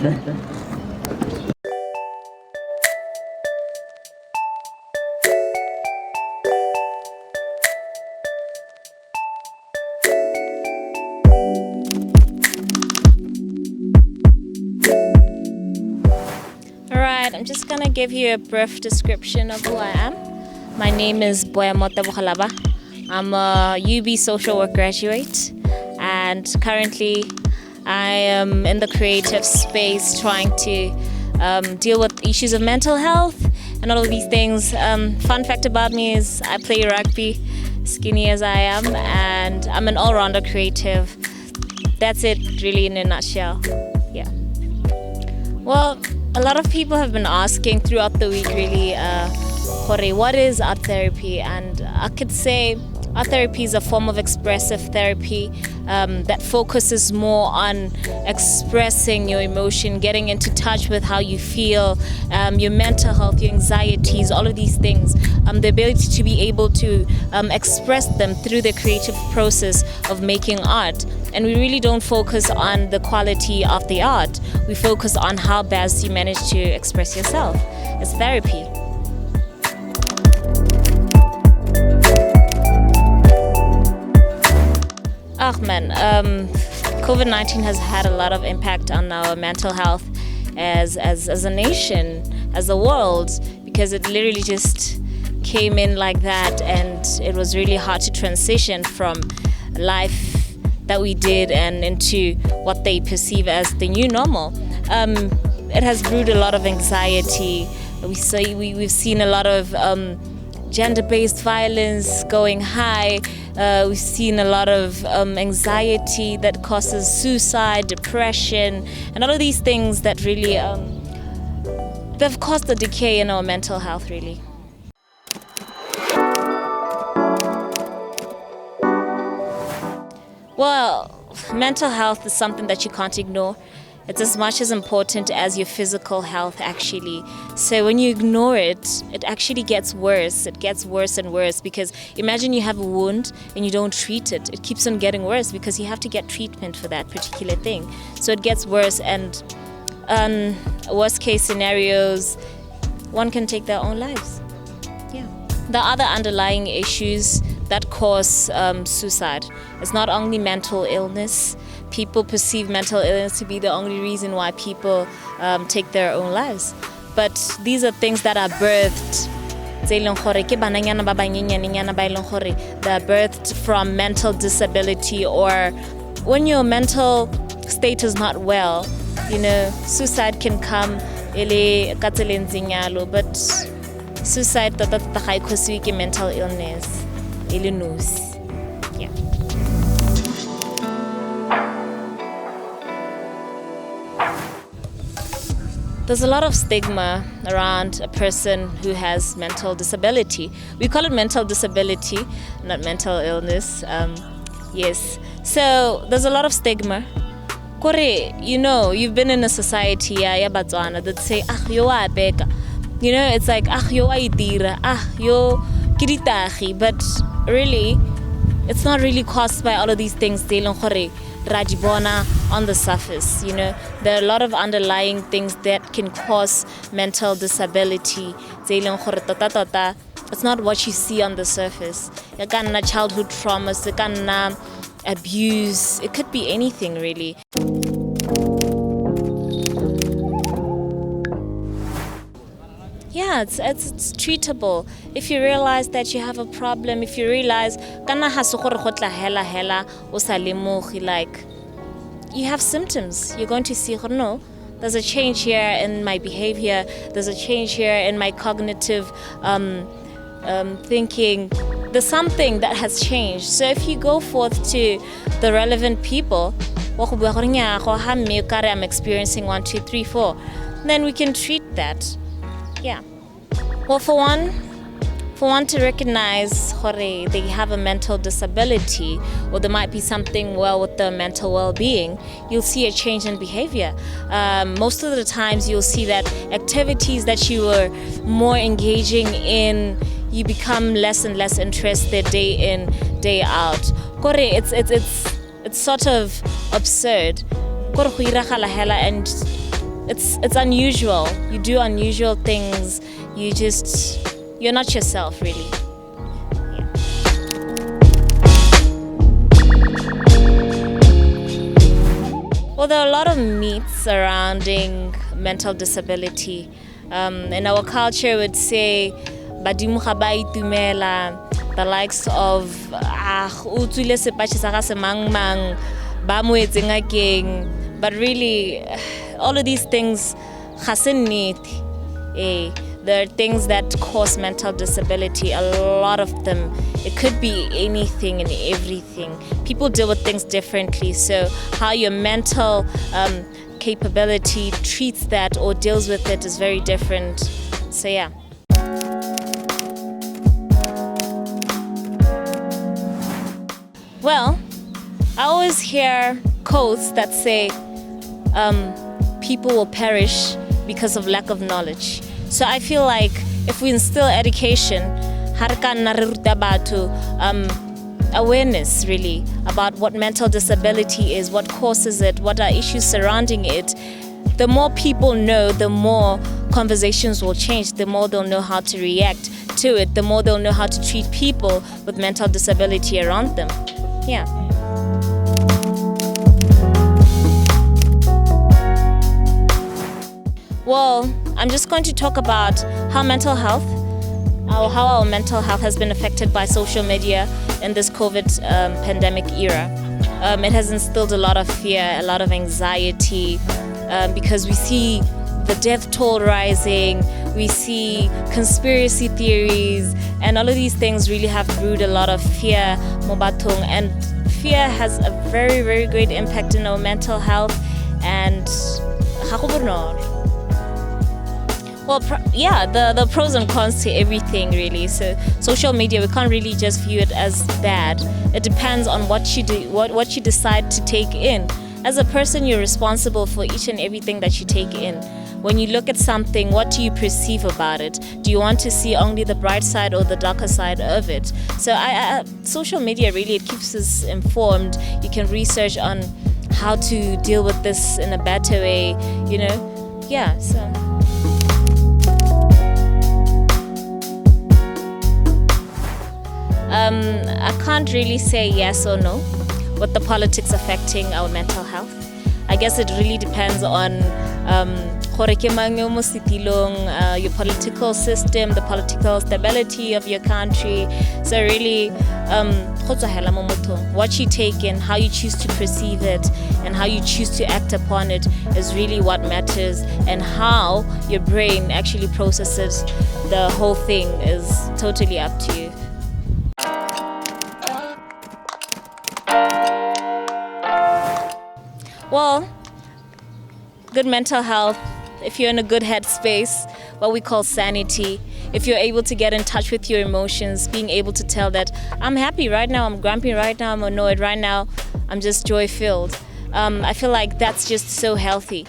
Alright, I'm just gonna give you a brief description of who I am. My name is Boemo Laba. I'm a UB social work graduate, and currently I am in the creative space trying to deal with issues of mental health and all of these things. Fun fact about me is I play rugby, skinny as I am, and I'm an all-rounder creative. That's it really in a nutshell. Yeah. Well, a lot of people have been asking throughout the week really, Jorge, what is art therapy? And I could say art therapy is a form of expressive therapy that focuses more on expressing your emotion, getting into touch with how you feel, your mental health, your anxieties, all of these things. The ability to be able to express them through the creative process of making art. And we really don't focus on the quality of the art. We focus on how best you manage to express yourself. It's therapy. Man, COVID-19 has had a lot of impact on our mental health as a nation, as a world, because it literally just came in like that, and it was really hard to transition from life that we did and into what they perceive as the new normal. It has brewed a lot of anxiety. We've seen a lot of gender-based violence going high. We've seen a lot of anxiety that causes suicide, depression, and all of these things that really they've caused a decay in our mental health, really. Well, mental health is something that you can't ignore. It's as much as important as your physical health, actually. So when you ignore it, it actually gets worse. It gets worse and worse, because imagine you have a wound and you don't treat it. It keeps on getting worse because you have to get treatment for that particular thing. So it gets worse, and worst case scenarios, one can take their own lives. Yeah. The other underlying issues that cause suicide, it's not only mental illness. People perceive mental illness to be the only reason why people take their own lives. But these are things that are birthed. They're birthed from mental disability, or when your mental state is not well, suicide can come. But suicide is mental illness. Yeah. There's a lot of stigma around a person who has mental disability. We call it mental disability, not mental illness. Yes. So there's a lot of stigma. Kore, you've been in a society, Botswana, that say, yo wa beka. It's like, yo wa itira, yo kiritagi. But really, it's not really caused by all of these things. Rajibona on the surface, there are a lot of underlying things that can cause mental disability. It's not what you see on the surface. Childhood traumas, abuse, it could be anything really. Yeah, it's treatable. If you realize that you have a problem, if you realize like you have symptoms, you're going to see, no, there's a change here in my behavior, there's a change here in my cognitive thinking. There's something that has changed. So if you go forth to the relevant people, I'm experiencing 1, 2, 3, 4, then we can treat that. Yeah. Well, for one to recognize they have a mental disability, or there might be something well with their mental well-being, you'll see a change in behavior. Most of the times you'll see that activities that you were more engaging in, you become less and less interested day in, day out. It's sort of absurd. And it's unusual. You do unusual things. You're not yourself, really. Yeah. Well, there are a lot of myths surrounding mental disability. In our culture, would say badimo ga ba itumela, the likes of o tswile sepatšhe sa ga se mang mang ba mo etseng akeng, but really all of these things ga se nnete. There are things that cause mental disability, a lot of them. It could be anything and everything. People deal with things differently, so how your mental capability treats that or deals with it is very different. So yeah. Well, I always hear quotes that say people will perish because of lack of knowledge. So I feel like if we instill education, awareness really about what mental disability is, what causes it, what are issues surrounding it, the more people know, the more conversations will change, the more they'll know how to react to it, the more they'll know how to treat people with mental disability around them. Yeah. Well, I'm just going to talk about how our mental health has been affected by social media in this COVID pandemic era. It has instilled a lot of fear, a lot of anxiety, because we see the death toll rising, we see conspiracy theories, and all of these things really have brewed a lot of fear, mobatung, and fear has a very, very great impact in our mental health. And well, the pros and cons to everything really. So social media, we can't really just view it as bad. It depends on what you do, what you decide to take in. As a person, you're responsible for each and everything that you take in. When you look at something, what do you perceive about it? Do you want to see only the bright side or the darker side of it? So social media really, it keeps us informed. You can research on how to deal with this in a better way, Yeah, so. I can't really say yes or no with the politics affecting our mental health. I guess it really depends on your political system, the political stability of your country. So really, what you take in, how you choose to perceive it, and how you choose to act upon it is really what matters, and how your brain actually processes the whole thing is totally up to you. Well, good mental health, if you're in a good headspace, what we call sanity, if you're able to get in touch with your emotions, being able to tell that I'm happy right now, I'm grumpy right now, I'm annoyed right now, I'm just joy-filled. I feel like that's just so healthy.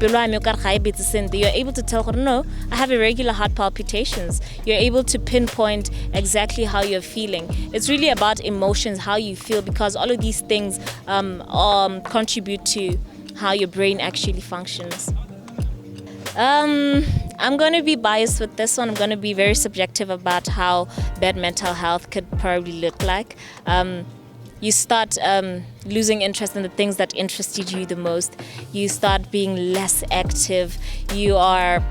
You're able to tell, no, I have irregular heart palpitations. You're able to pinpoint exactly how you're feeling. It's really about emotions, how you feel, because all of these things contribute to how your brain actually functions. I'm going to be biased with this one. I'm going to be very subjective about how bad mental health could probably look like. You start losing interest in the things that interested you the most. You start being less active. You are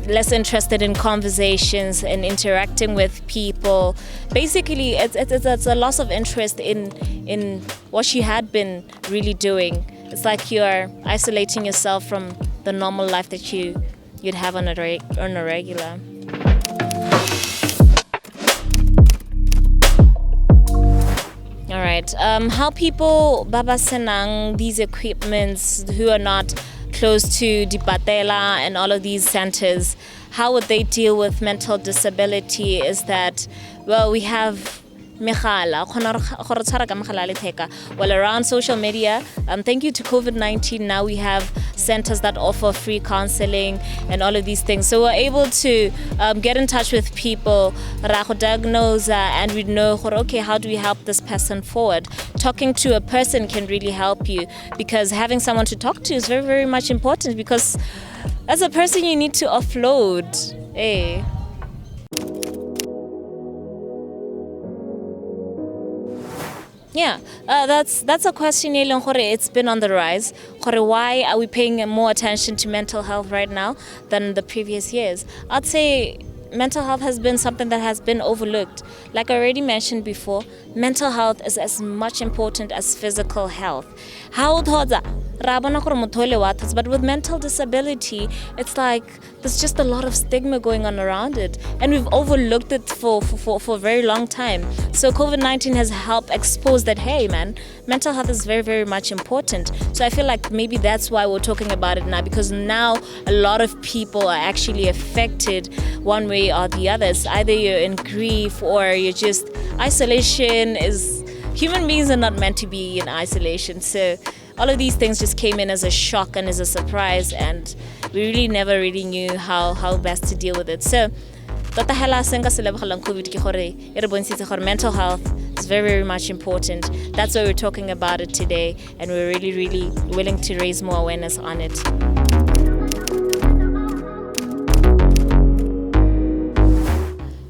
less interested in conversations and interacting with people. Basically, it's a loss of interest in what you had been really doing. It's like you're isolating yourself from the normal life that you'd have on a regular. All right. How people baba senang these equipments who are not close to Dipatela and all of these centers, how would they deal with mental disability is that, well, we have megala go re tshwara ka mogala letheka. Well, around social media, thank you to COVID-19, now we have centers that offer free counseling and all of these things. So we're able to get in touch with people, diagnose, and we know, okay, how do we help this person forward? Talking to a person can really help you, because having someone to talk to is very, very much important, because as a person you need to offload. Hey. Yeah, that's a question. It's been on the rise. Why are we paying more attention to mental health right now than the previous years? I'd say mental health has been something that has been overlooked. Like I already mentioned before, mental health is as much important as physical health. But with mental disability, it's like there's just a lot of stigma going on around it, and we've overlooked it for a very long time. So COVID-19 has helped expose that, hey man, mental health is very, very much important. So I feel like maybe that's why we're talking about it now, because now a lot of people are actually affected one way or the other. It's either you're in grief or you're just isolation. Human beings are not meant to be in isolation. So all of these things just came in as a shock and as a surprise, and we really never really knew how best to deal with it. So mental health is very, very much important. That's why we're talking about it today, and we're really, really willing to raise more awareness on it.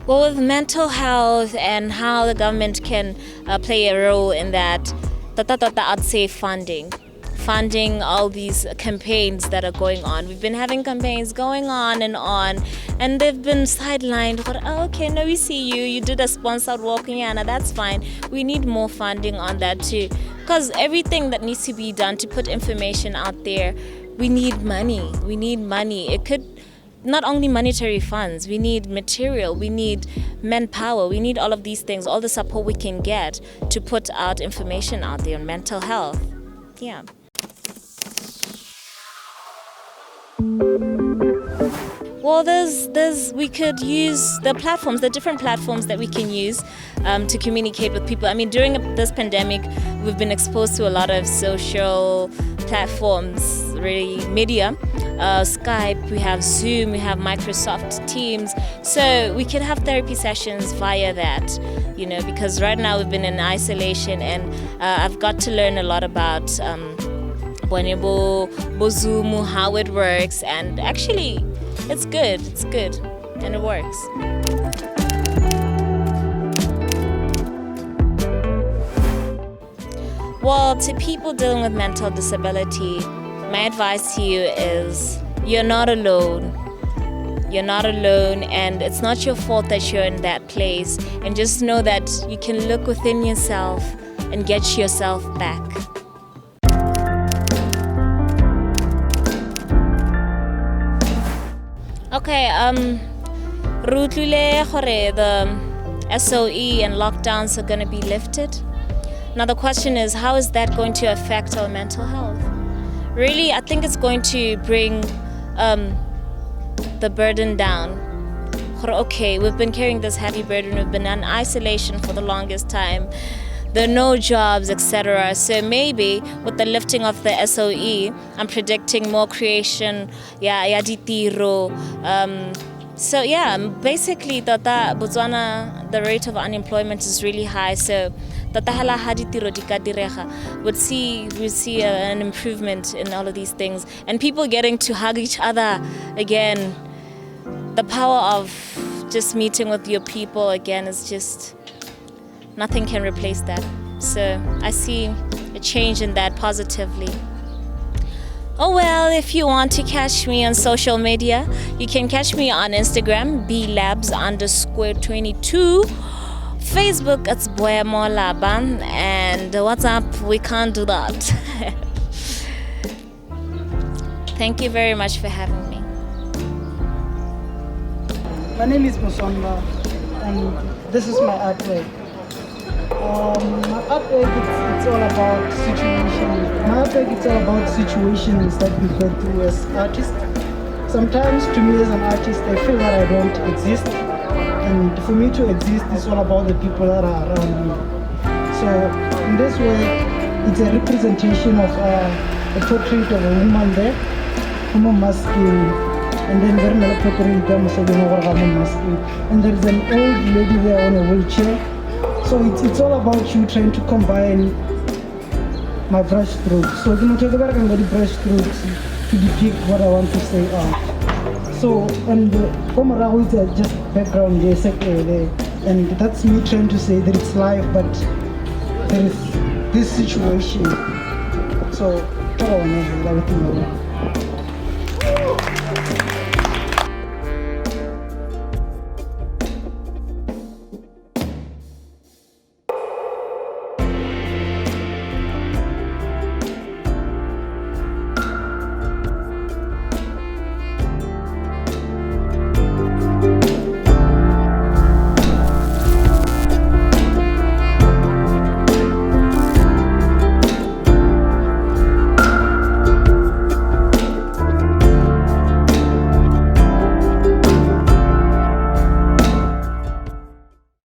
Well, with mental health and how the government can play a role in that, I'd say funding all these campaigns that are going on. We've been having campaigns going on, and they've been sidelined. Oh, okay, no, we see you did a sponsored walk in Yana, that's fine. We need more funding on that too, because everything that needs to be done to put information out there, we need money. It could not only monetary funds, we need material, we need manpower, we need all of these things, all the support we can get to put out information out there on mental health. Yeah. Well, we could use the different platforms that we can use to communicate with people. I mean, during this pandemic, we've been exposed to a lot of social platforms, really media. Skype, we have Zoom, we have Microsoft Teams. So we can have therapy sessions via that, because right now we've been in isolation, and I've got to learn a lot about Boemo, how it works, and actually it's good, and it works. Well, to people dealing with mental disability, my advice to you is you're not alone. You're not alone, and it's not your fault that you're in that place. And just know that you can look within yourself and get yourself back. Okay, the SOE and lockdowns are going to be lifted. Now the question is, how is that going to affect our mental health? Really, I think it's going to bring the burden down. Okay, we've been carrying this heavy burden, we've been in isolation for the longest time, there are no jobs, etc. So maybe with the lifting of the SOE, I'm predicting more creation, so yeah, basically Botswana, the rate of unemployment is really high, so we'd see an improvement in all of these things, and people getting to hug each other again. The power of just meeting with your people again is just, nothing can replace that. So I see a change in that positively. Oh well, if you want to catch me on social media, you can catch me on Instagram, blabs_22. Facebook, it's Boemo Laba, and WhatsApp, we can't do that. Thank you very much for having me. My name is Musonga, and this is my artwork. My artwork, it's all about situations. My artwork, it's all about situations that we go through as artists. Sometimes, to me as an artist, I feel that I don't exist. And for me to exist, it's all about the people that are around me. So in this way, it's a representation of a portrait of a woman there, woman masculine, and then very many masculine. And there's an old lady there on a wheelchair. So it's all about you trying to combine my brush strokes. So you know, take a brush strokes to depict what I want to say out. So, and Komarahu is just background, and that's me trying to say that it's life, but there is this situation. So,